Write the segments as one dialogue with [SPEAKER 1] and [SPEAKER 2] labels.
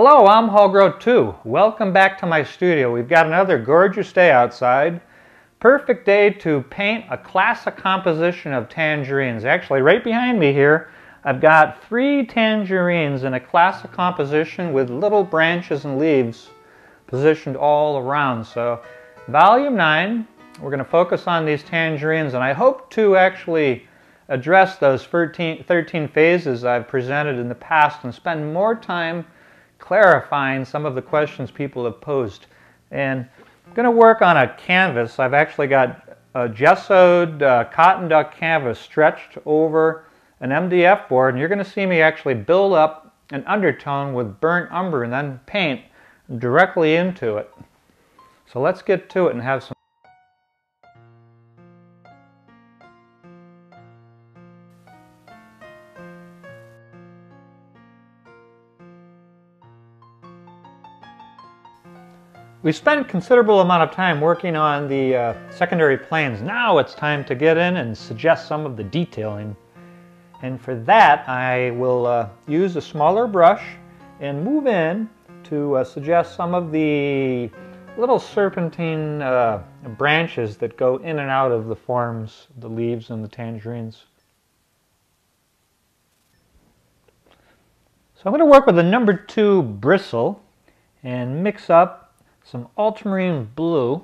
[SPEAKER 1] Hello, I'm Groat 2. Welcome back to my studio. We've got another gorgeous day outside. Perfect day to paint a classic composition of tangerines. Actually, right behind me here, I've got 3 tangerines in a classic composition with little branches and leaves positioned all around. So, volume 9, we're going to focus on these tangerines, and I hope to actually address those 13 phases I've presented in the past and spend more time clarifying some of the questions people have posed. And I'm going to work on a canvas. I've actually got a gessoed cotton duck canvas stretched over an MDF board, and you're going to see me actually build up an undertone with burnt umber and then paint directly into it. So let's get to it and have some. We spent a considerable amount of time working on the secondary planes. Now it's time to get in and suggest some of the detailing. And for that, I will use a smaller brush and move in to suggest some of the little serpentine branches that go in and out of the forms, the leaves and the tangerines. So I'm going to work with a number 2 bristle and mix up some ultramarine blue,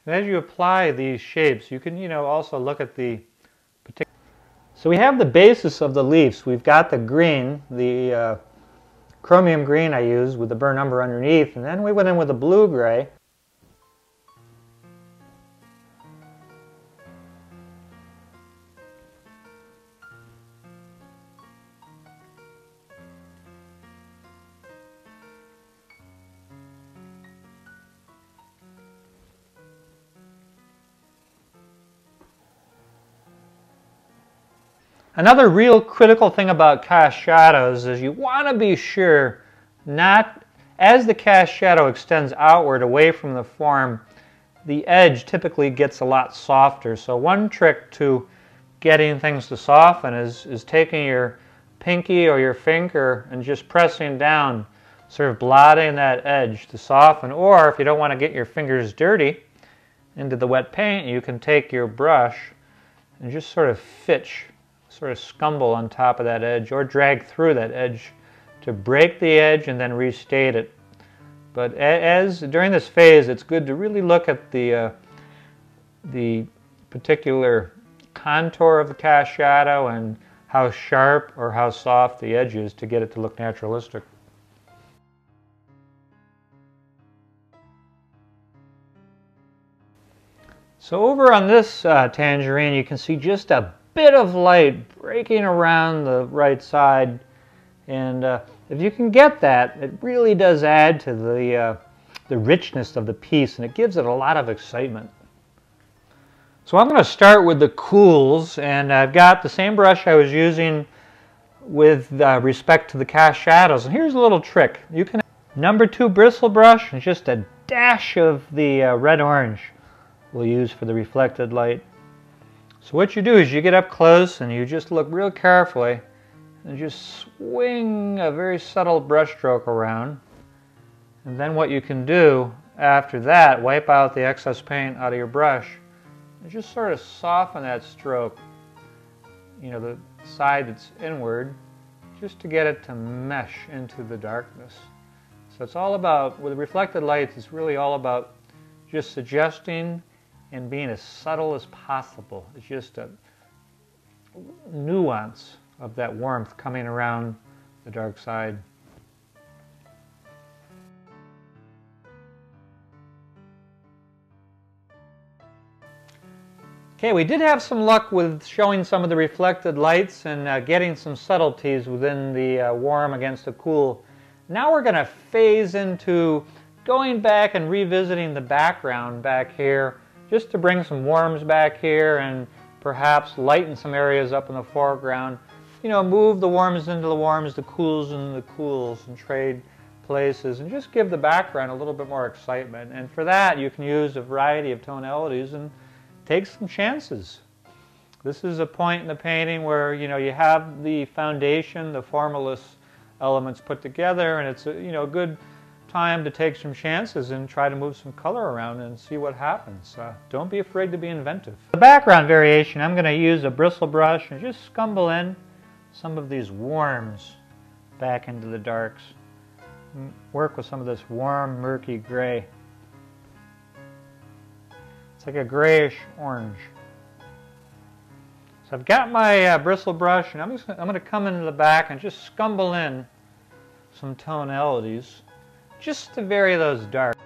[SPEAKER 1] and as you apply these shapes, you can also look at the particular. So we have the basis of the leaves. We've got the green, the chromium green I used with the burnt umber underneath, and then we went in with the blue-gray. Another real critical thing about cast shadows is you want to be sure not, as the cast shadow extends outward away from the form, the edge typically gets a lot softer. So one trick to getting things to soften is taking your pinky or your finger and just pressing down, sort of blotting that edge to soften. Or if you don't want to get your fingers dirty into the wet paint, you can take your brush and just sort of sort of scumble on top of that edge or drag through that edge to break the edge and then restate it. But during this phase, it's good to really look at the particular contour of the cast shadow and how sharp or how soft the edge is to get it to look naturalistic. So over on this tangerine, you can see just a bit of light breaking around the right side, and if you can get that, it really does add to the richness of the piece, and it gives it a lot of excitement. So I'm going to start with the cools, and I've got the same brush I was using with respect to the cast shadows, and here's a little trick. You can number 2 bristle brush and just a dash of the red-orange we'll use for the reflected light. So what you do is you get up close and you just look real carefully and just swing a very subtle brush stroke around. And then what you can do after that, wipe out the excess paint out of your brush and just sort of soften that stroke, the side that's inward, just to get it to mesh into the darkness. So it's all about, with reflected lights, it's really all about just suggesting and being as subtle as possible. It's just a nuance of that warmth coming around the dark side. Okay, we did have some luck with showing some of the reflected lights and getting some subtleties within the warm against the cool. Now we're going to phase into going back and revisiting the background back here, just to bring some warms back here and perhaps lighten some areas up in the foreground. You know, move the warms into the warms, the cools into the cools, and trade places, and just give the background a little bit more excitement. And for that, you can use a variety of tonalities and take some chances. This is a point in the painting where, you know, you have the foundation, the formless elements put together, and it's a, you know, good time to take some chances and try to move some color around and see what happens. Don't be afraid to be inventive. The background variation, I'm going to use a bristle brush and just scumble in some of these warms back into the darks. Work with some of this warm, murky gray. It's like a grayish orange. So I've got my bristle brush, and I'm going to come into the back and just scumble in some tonalities just to vary those darks.